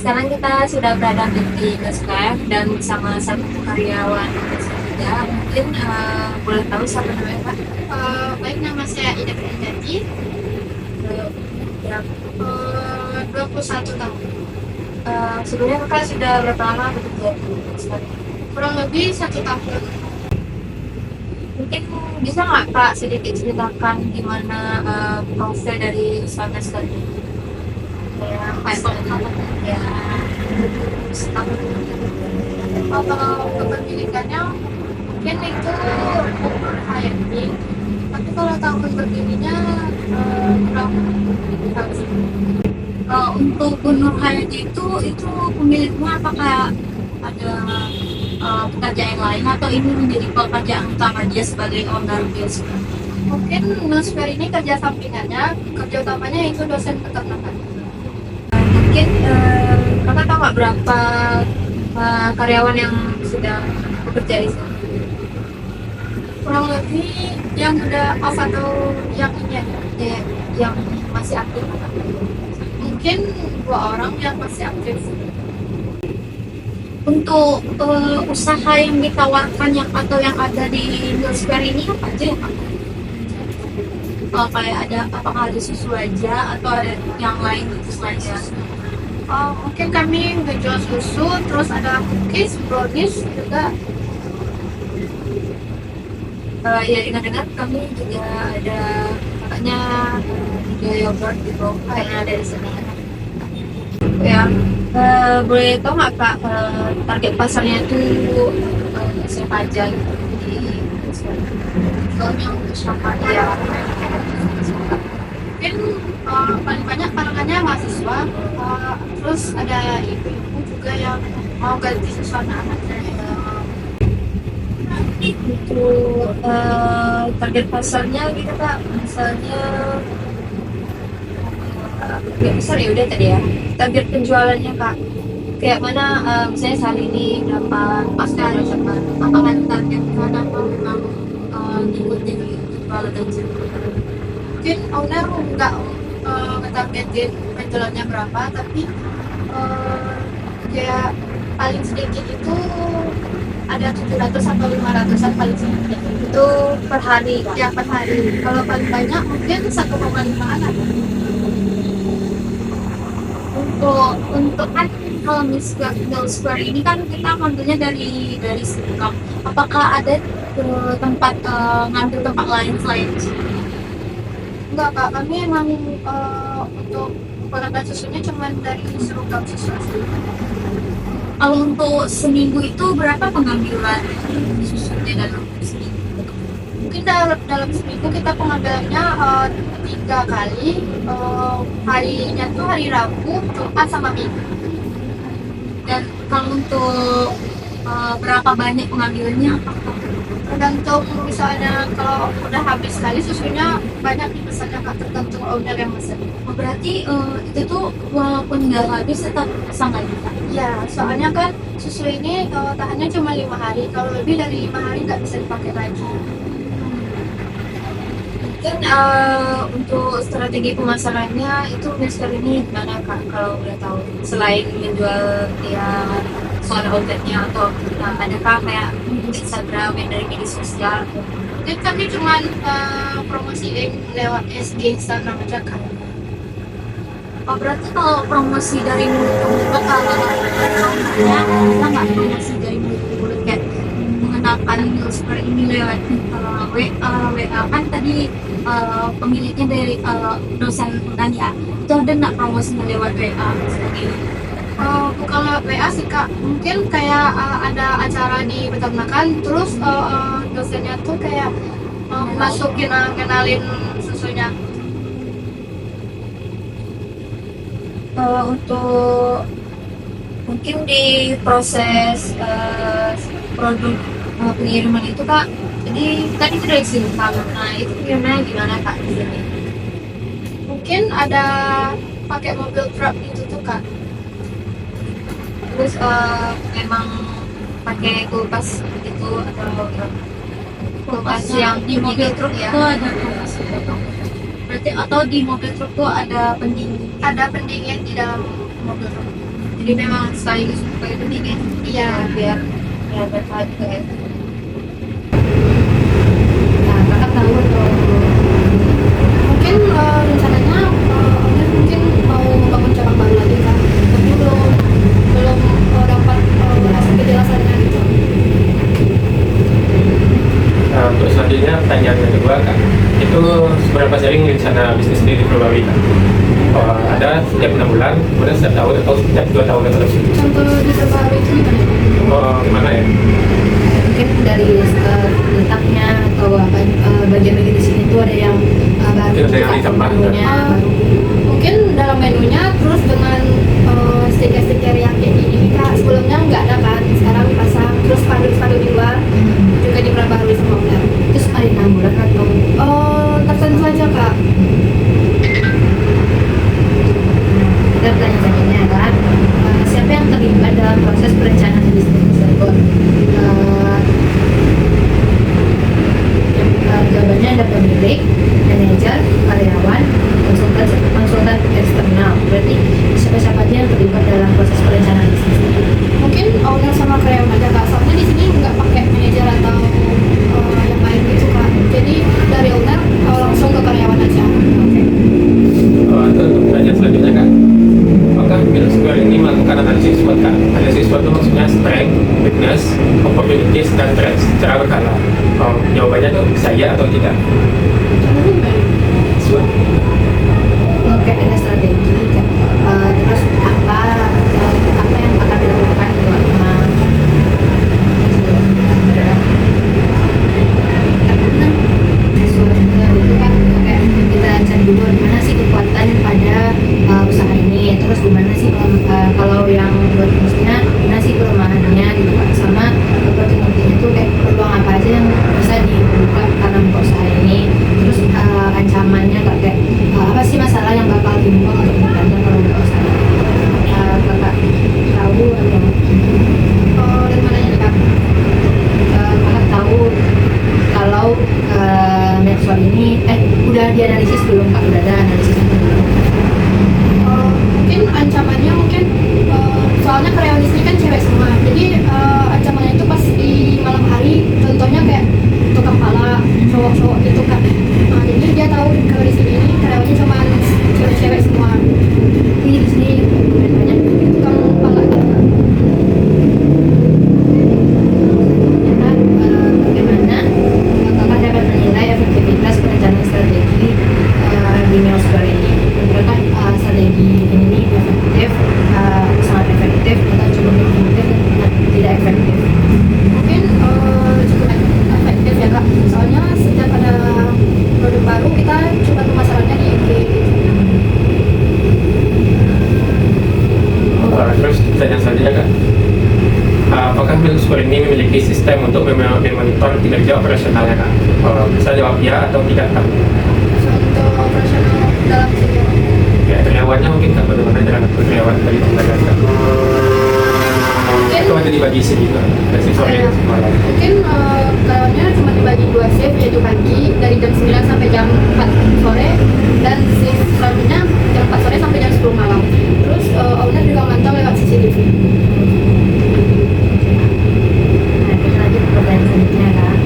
sekarang kita sudah berada di Skype dan bersama satu karyawan ya. Mungkin boleh tahu siapa namanya Pak? Baik, nama saya Ida Priyati, Eh, ya, 21 tahun. Sebelumnya Kakak sudah berapa lama bekerja di Skype? Kurang lebih 1 tahun. Mungkin bisa nggak Kak sedikit ceritakan gimana profil dari Skype tadi? Ya, ya, setahun. Kalau kepemilikannya mungkin itu umur HRD, tapi kalau tahun berdirinya kurang tahu sih. Untuk Gunung Hayati itu pemiliknya apakah ada pekerja yang lain atau ini menjadi pekerjaan utama dia sebagai owner biasa? Mungkin Nusfer ini kerja sampingannya, kerja utamanya itu dosen peternakan. Mungkin kakak tahu nggak berapa karyawan yang sudah bekerja di sini? Kurang lebih yang udah off atau yang ini Ya, yang masih aktif? mungkin 2 orang yang masih aktif. Untuk usaha yang ditawarkan yang atau yang ada di Mill Square ini apa aja ya Kak? Kayak ada apakah ada susu aja atau ada yang lain gitu selain Mungkin kami ngejual susu, terus ada cookies, brownies juga. ya dengar-dengar kami juga ada katanya juga yogurt gitu kayaknya ada di sini ya. Boleh tahu nggak Kak target pasarnya itu siapa aja gitu di Soalnya untuk siapa ya. mungkin paling banyak kalangannya mahasiswa, terus ada ibu-ibu juga yang mau ganti susu anak-anaknya. Untuk target pasarnya gitu Kak misalnya nggak besar ya udah tadi ya. Target penjualannya Kak kayak mana, misalnya sehari ini berapa pasar misalkan apakah target kan atau memang ngikutin jual aja? Mungkin owner nggak ngetargetin penjualannya berapa, tapi kayak paling sedikit itu ada 700 atau 500-an paling sedikit. Itu per hari Kak? Ya, per hari. Kalau paling banyak mungkin 1,5-an ada. Untuk kan kalau Mill Square ini kan kita ngambilnya dari Singkong. Apakah ada tempat ngambil tempat lain selain di sini? Enggak, Kak, kami emang untuk pengadaan susunya cuma dari serungkap susu asli. Kalau untuk seminggu itu berapa pengambilan susunya dalam seminggu? Mungkin dalam seminggu kita pengambilannya 3 kali. Harinya tuh hari Rabu, Jumat, sama Minggu. Dan kalau untuk berapa banyak pengambilannya apakah Tergantung, misalnya kalau udah habis sekali susunya banyak dipesannya, Kak, tergantung owner yang pesan. berarti itu tuh walaupun nggak habis tetap pesan lagi Kak? Ya, soalnya kan susu ini tahannya cuma 5 hari. Kalau lebih dari 5 hari nggak bisa dipakai lagi. Mungkin untuk strategi pemasarannya itu Mister ini gimana Kak kalau boleh tahu selain menjual ya soal outletnya atau adakah kayak Instagram yang dari media sosial? Jadi kami cuma promosiin lewat SG Instagram aja, Kak. Berarti kalau promosi dari mulut ke mulut kalau ya kita nggak promosi dari mulut ke mulut kayak mengenalkan seperti ini lewat WA kan tadi pemiliknya dari dosen undan ya itu ada nggak promosinya lewat WA seperti ini? Bukan lewat WA sih, Kak. Mungkin kayak ada acara di peternakan, terus dosennya tuh kayak masukin kenalin susunya. Untuk mungkin di proses produk pengiriman itu Kak jadi tadi sudah disimpan, nah itu gimana Kak di sini? Mungkin ada pakai mobil truk gitu tuh, Kak. Terus memang pakai kulkas gitu atau kulkas yang di mobil truk ya? Itu ada kulkas berarti atau di mobil truk tuh ada pendingin? Ada pendingin di dalam mobil truk. Jadi memang sekaligus sebagai penting ya. Iya. Biar bermanfaat juga ya. Nah, kakak tahu atau mungkin rencananya owner mungkin mau bangun cabang baru lagi kan, tapi belum dapat kejelasannya gitu. Nah, untuk selanjutnya pertanyaan yang kedua Kak, itu seberapa sering rencana bisnis ini diperbarui Kak? Ada setiap 6 bulan, kemudian setiap tahun atau setiap 2 tahun atau lebih? Contoh diperbarui itu gimana? Gimana ya? Mungkin dari letaknya atau apa bagian-bagian di sini tuh ada yang baru Mungkin ada yang atau ditambah, menunya kan? baru. Mungkin dalam menunya terus dengan stiker-stiker yang kayak gini kak, sebelumnya nggak ada kan, sekarang dipasang, terus spanduk-spanduk di luar juga diperbarui sama owner. Terus ada 6 bulan atau Tertentu aja kak. kita tanya selanjutnya kan siapa yang terlibat dalam proses perencanaan bisnis tersebut? Jawabannya ada pemilik, manajer, karyawan, konsultan eksternal. Berarti siapa-siapa aja yang terlibat dalam proses perencanaan bisnis. Mungkin owner sama karyawan aja kak, soalnya di sini nggak pakai manajer atau yang lain gitu kak. Jadi dari owner langsung ke karyawan aja. Untuk pertanyaan selanjutnya Kak, apakah Middle Square ini melakukan analisis SWOT Kak? Analisis SWOT itu maksudnya strength, weakness, opportunities, dan threats secara berkala. Jawabannya tuh saya atau tidak? Contohnya gimana? SWOT. Kayak ada strategi terus apa yang akan dilakukan sama itu kan kayak kita cari dulu gimana sih kekuatan pada usaha ini, terus gimana sih kalau yang buat bisnisnya gimana sih kelemahannya gitu kan, sama opportunity-nya tuh kayak peluang apa aja yang bisa dibuka karena buka usaha ini, terus ancamannya kayak apa sih masalah yang bakal timbul untuk kita kalau buka usaha ini. Kakak tahu atau Dari mananya nih kak? kakak tahu kalau Nexon ini udah dianalisis belum kak? Udah ada analisis belum? Mungkin ancamannya mungkin soalnya karyawan di sini kan cewek semua, jadi ancamannya itu pas di malam hari, contohnya kayak tukang pala cowok-cowok gitu kan. Jadi dia tahu kalau di sini karyawannya cuma cewek-cewek semua. Ini di sini banyak Tukang pala gitu. bagaimana kakak dapat menilai efektivitas perencanaan strategi di Neosfer ini? Menurut kakak strategi ini efektif, sangat efektif, atau cukup efektif dan tidak efektif? Mungkin cukup efektif ya kak, soalnya setiap ada produk baru kita coba pemasarannya di IG gitu. Terus pertanyaan selanjutnya Kak, apakah Middle Square ini memiliki sistem untuk memonitor kinerja operasionalnya Kak? Bisa jawab ya atau tidak Kak? Untuk operasional dalam sini Ya, karyawannya mungkin Kak, bagaimana cara karyawan dari tenaga Kak? mungkin Itu ada dibagi sini Kak, dari sore Iya. malam. mungkin karyawannya cuma dibagi 2 shift, yaitu pagi dari jam 9 sampai jam 4 sore, dan shift selanjutnya jam 4 sore sampai jam 10 malam. Terus owner juga mantau lewat CCTV. Nah, kita lanjut ke pertanyaan selanjutnya kak.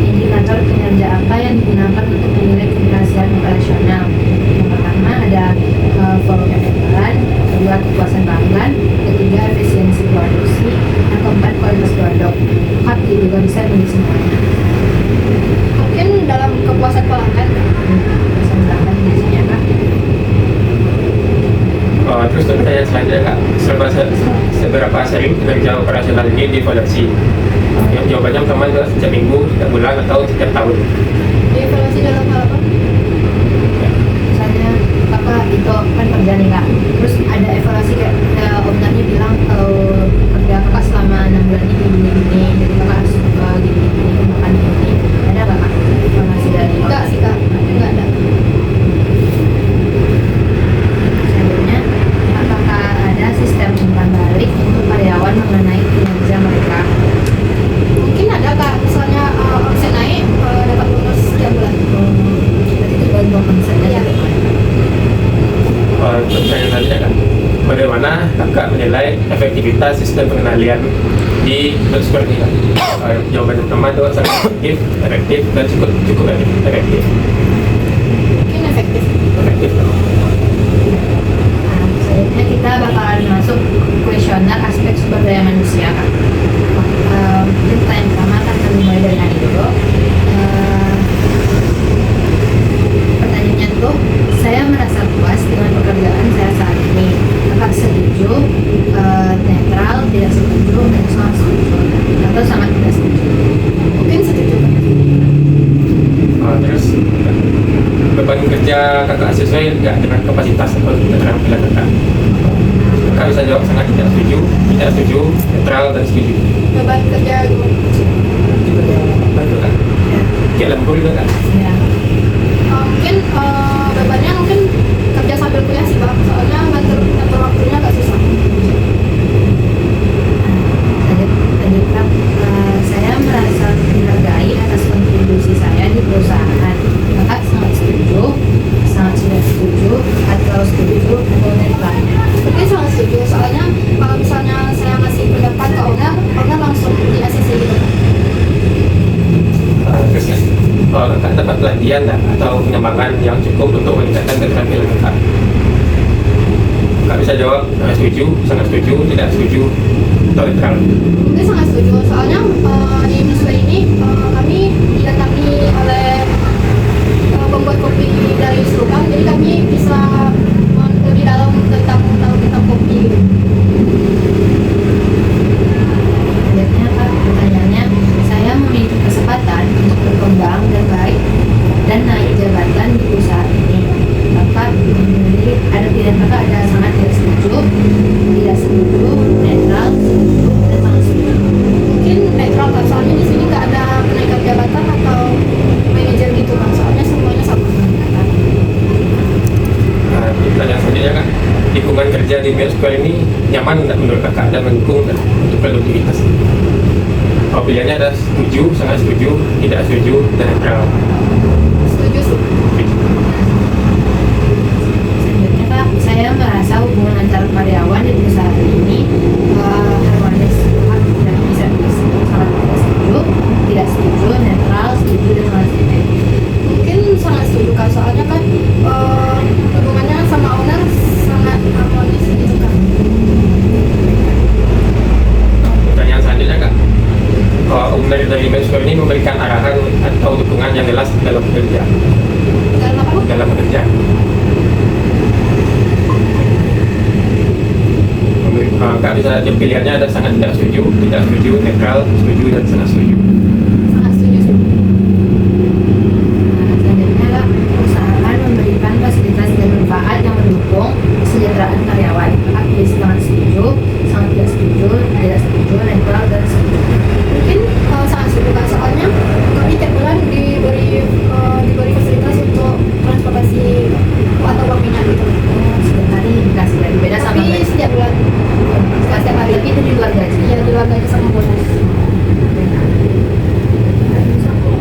Indikator kinerja apa yang digunakan untuk menilai keberhasilan operasional? Yang pertama ada volume penjualan, kedua kepuasan pelanggan, ketiga efisiensi produksi, yang keempat kualitas produk. Empat juga bisa milih semuanya. Mungkin dalam kepuasan pelanggan. Kepuasan pelanggan biasanya kak. Terus untuk pertanyaan selanjutnya Kak, seberapa sering kinerja operasional ini dievaluasi? Yang jawabannya pertama adalah setiap minggu, setiap bulan, atau setiap tahun. Dievaluasi dalam hal apa? Misalnya kakak itu kan kerja nih kak, terus ada evaluasi kayak ownernya bilang kerja kakak selama 6 bulan ini gini-gini, jadi kakak harus gini-gini, makan gini, ada nggak kak evaluasi dari Enggak sih kak, enggak ada. Selanjutnya, apakah ada sistem umpan balik untuk karyawan mengenai kinerja mereka? Mungkin ada kak, misalnya omset naik dapat bonus setiap bulan. Berarti itu bantuan konsernya. Iya. Pertanyaan selanjutnya Kak, bagaimana Kakak menilai kalian di Square ini kan? Jawaban pertama itu sangat efektif, dan cukup efektif. Mungkin efektif. Efektif. Nah, selanjutnya kita bakalan masuk kuesioner aspek sumber daya manusia kan. Mungkin pertanyaan pertama akan kami mulai dari Hani dulu. Pertanyaannya tuh, saya merasa puas dengan pekerjaan saya saat ini. Kakak setuju, netral, tidak setuju, dan sangat setuju, atau sangat tidak setuju? Mungkin setuju. Terus beban kerja kakak sesuai nggak dengan kapasitas atau keterampilan kakak? Kakak bisa jawab sangat tidak setuju, netral, dan setuju. Beban kerja Bantu kan? Kayak lembur juga kan? Ya. mungkin bebannya mungkin kerja sambil kuliah sih Bang. Soalnya ngatur waktunya agak susah. Lanjut Kak, saya merasa dihargai atas kontribusi saya di perusahaan. Kakak sangat setuju, sangat tidak setuju, atau setuju, atau netral? Mungkin sangat setuju. Soalnya kalau misalnya saya ngasih pendapat ke owner langsung di ACC gitu. Terus kalau kakak dapat pelatihan atau pengembangan yang cukup untuk meningkatkan keterampilan kakak, kakak bisa jawab setuju, sangat setuju, tidak setuju, atau netral. Mungkin sangat setuju. Soalnya di Nuswa ini kami didatangi oleh pembuat kopi dari Selukang, jadi kami bisa lebih dalam tentang kopi gitu. Selanjutnya Kak, pertanyaannya, saya memiliki kesempatan untuk berkembang dan baik dan naik jabatan di perusahaan ini. Kakak memilih, kakak ada sangat tidak setuju, netral, setuju, dan sangat setuju? Mungkin netral kan, soalnya di sini nggak ada kenaikan jabatan atau manajer gitu kan, soalnya semuanya sama. Pertanyaan selanjutnya kak, lingkungan kerja di Square ini nyaman nggak menurut kakak dan mendukung nggak untuk produktivitas? Kalau pilihannya ada setuju, sangat setuju, tidak setuju, dan netral. Setuju sih. Selanjutnya Kak, saya merasa hubungan antar karyawan di perusahaan ini harmonis. Kak, dan bisa sangat tidak setuju, tidak setuju, netral, setuju, dan sangat setuju? Mungkin sangat setuju kan, soalnya kan hubungannya sama owner sangat harmonis gitu kan. Pertanyaan selanjutnya kak, owner dari Square ini memberikan arahan atau dukungan yang jelas dalam bekerja? Dalam apa? Dalam bekerja. Kak bisa pilihannya ada sangat tidak setuju, netral, setuju, dan sangat setuju. Sangat setuju sih. Selanjutnya Kak, perusahaan memberikan fasilitas dan manfaat yang mendukung kesejahteraan karyawan. Kak, bisa sangat setuju, sangat tidak setuju, netral, dan setuju? Mungkin sangat setuju kan, soalnya kami tiap bulan diberi fasilitas untuk transportasi atau uang minyak gitu. Setiap hari dikasih lagi, beda sama Tapi setiap bulan, setiap hari. tapi itu di luar gaji. Iya, di luar gaji sama bonus.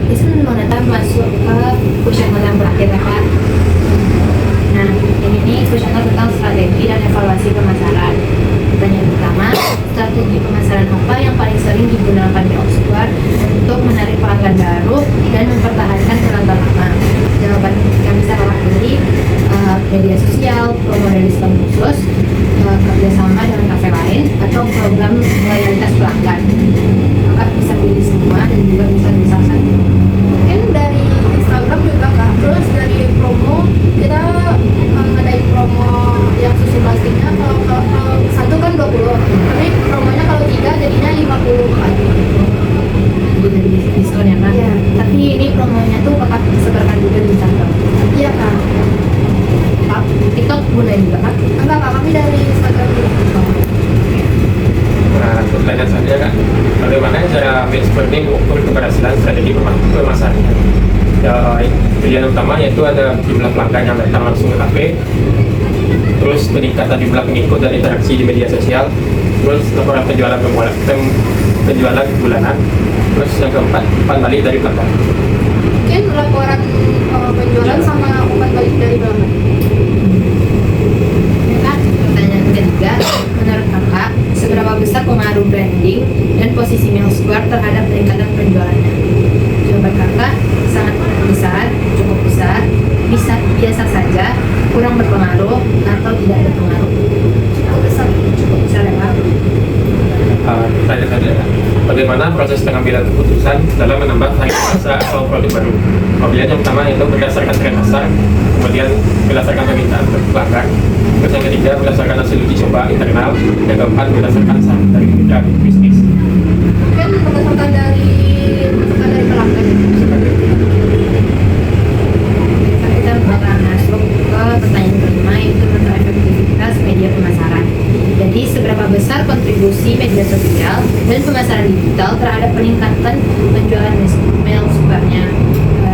Di sini mau masuk ke kuesioner yang terakhir ya Kak. Nah, ini nih kuesioner tentang strategi dan evaluasi pemasaran. Pertanyaan pertama, strategi pemasaran apa yang paling sering digunakan di Oxford untuk menarik pelanggan baru dan mempertahankan pelanggan lama? Jawaban kami bisa pilih media sosial, promo dan diskon khusus, kerjasama dengan kafe lain, atau program loyalitas pelanggan. Kakak bisa pilih semua dan juga bisa pilih salah satu. Mungkin dari Instagram juga kak, terus dari promo kita ngadain promo yang susu plastiknya, kalau satu kan 20, tapi promonya kalau 3 jadinya 50 kan. Jadi dari diskon ya Kak? Iya. Tapi ini promonya tuh kakak sebarkan juga di Instagram. Iya kak. Kak, TikTok gunain juga Kak? Enggak kak, kami dari Instagram dulu. Nah, pertanyaan selanjutnya kak, bagaimana cara Square ini mengukur keberhasilan strategi pemasaran? Pilihan utama yaitu ada jumlah pelanggan yang datang langsung ke kafe, terus peningkatan jumlah pengikut dan interaksi di media sosial, terus laporan penjualan bulanan, terus yang keempat umpan balik dari pelanggan. Mungkin laporan penjualan sama umpan balik dari pelanggan. Kak, pertanyaan ketiga, menurut kakak seberapa besar pengaruh branding dan posisi Mill Square terhadap peningkatan penjualannya? Jawaban kakak sangat besar, cukup besar, bisa biasa saja, kurang berpengaruh, atau tidak berpengaruh. Cukup besar ya Pak. Tanya saja, bagaimana proses pengambilan keputusan dalam menambah varian rasa atau produk baru? Pilihan yang pertama itu berdasarkan tren pasar, kemudian berdasarkan permintaan pelanggan, terus yang ketiga berdasarkan hasil uji coba internal, yang keempat berdasarkan saran dari mitra bisnis. Mungkin berdasarkan dari pelanggan. Kita bakal masuk ke pertanyaan kelima, yaitu tentang efektivitas media pemasaran. Jadi seberapa besar kontribusi media sosial dan pemasaran digital terhadap peningkatan penjualan Mill Square-nya?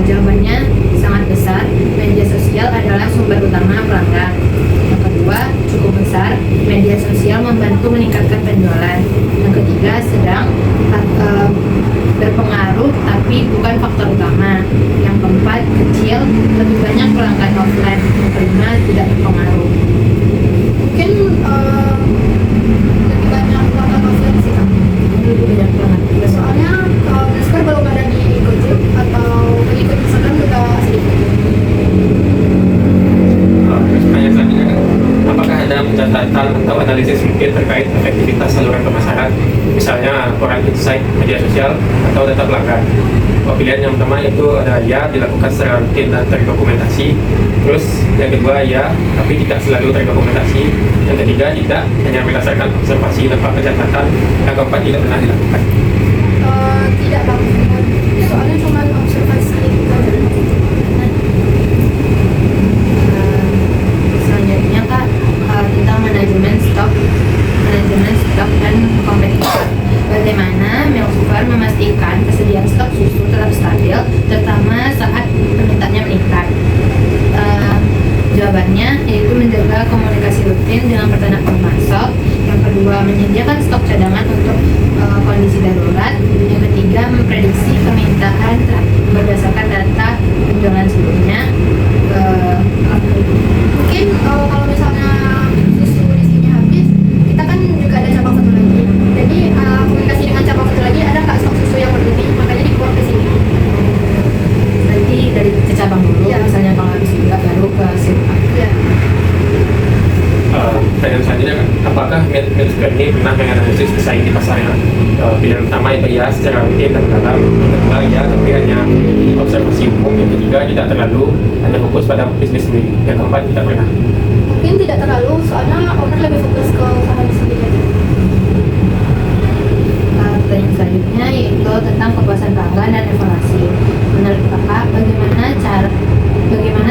Jawabannya sangat besar. Media sosial adalah sumber utama pelanggan. Yang kedua, cukup besar. Media sosial membantu meningkatkan penjualan. Yang ketiga, sedang berpengaruh tapi bukan faktor utama. Yang keempat, kecil, lebih banyak pelanggan offline. Yang kelima, tidak berpengaruh. Mungkin lebih banyak pelanggan offline sih Kak. Lebih banyak pelanggan. Soalnya Mill Square belum ada di Gojek atau pengikut Instagram juga sedikit. Terus pertanyaan selanjutnya kan, apakah ada catatan atau analisis mungkin terkait efektivitas saluran pemasaran, misalnya koran insight, media sosial, atau data pelanggan? Pilihan yang pertama itu ada ya, dilakukan secara rutin dan terdokumentasi. Terus yang kedua ya, tapi tidak selalu terdokumentasi. Yang ketiga tidak, hanya berdasarkan observasi tanpa pencatatan. Yang keempat tidak pernah dilakukan. Tidak bagus, soalnya cuma observasi gitu aja. Selanjutnya Kak, tentang manajemen stok dan kompetitor. Bagaimana Mill Square memastikan kesediaan stok susu tetap stabil, terutama saat permintaannya meningkat? Jawabannya yaitu menjaga komunikasi rutin dengan peternak pemasok. Yang kedua, menyediakan stok cadangan untuk kondisi darurat. Yang ketiga, memprediksi permintaan berdasarkan data penjualan sebelumnya. Mungkin kalau misalnya susu di sini habis, kita kan juga ada cabang satu lagi. Jadi komunikasi dengan cabang satu lagi, ada nggak stok susu yang berlebih, makanya dibuat ke sini. Nanti dari ke cabang dulu, Ya. misalnya kalau habis juga baru ke Silpa. Ya. Pertanyaan selanjutnya kan, apakah Mill Square ini pernah menganalisis pesaing di pasarnya? Pilihan pertama itu ya, secara rutin dan dalam. Yang kedua ya, tapi hanya observasi umum. Yang ketiga tidak terlalu, hanya fokus pada bisnis sendiri. Yang keempat tidak pernah. Mungkin tidak terlalu, soalnya owner lebih fokus ke usaha sendiri. Pertanyaan selanjutnya yaitu tentang kepuasan pelanggan dan evaluasi. Menurut kakak, bagaimana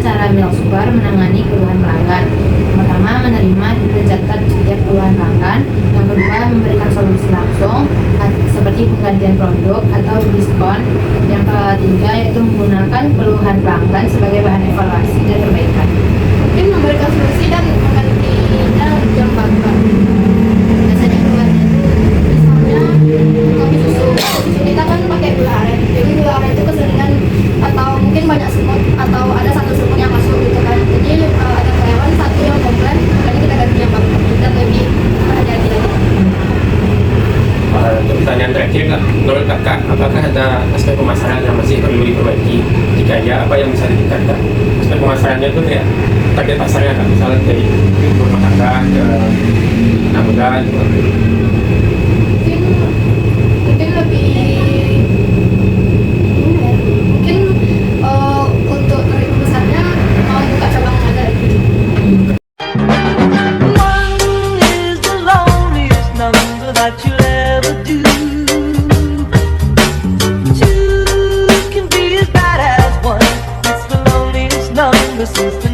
cara Mill Square menangani keluhan pelanggan? Pertama, menerima dan mencatat setiap keluhan pelanggan. Yang kedua, memberikan solusi langsung seperti penggantian produk atau diskon. Yang ketiga yaitu menggunakan keluhan pelanggan sebagai bahan evaluasi dan perbaikan. Mungkin memberikan solusi dan menggantinya yang baru. Biasanya keluhannya Misalnya kopi susu kita kan pakai gula aren, jadi gula aren itu keseringan atau mungkin banyak semut atau ada satu semut yang masuk gitu kan. Jadi ada karyawan satu yang komplain, makanya kita ganti yang baru dan lebih hati-hati lagi. Untuk pertanyaan terakhir, menurut kakak, apakah ada aspek pemasaran yang masih perlu diperbaiki? Jika ya, apa yang bisa ditingkatkan? Aspek pemasarannya itu kayak target pasarnya kan, misalnya dari rumah tangga ke anak muda gitu. Mungkin lebih gimana ya? Mungkin untuk target besarnya mau buka cabang ada lagi. One is the loneliest number that you'll ever do. Two can be as bad as one. It's the loneliest number since the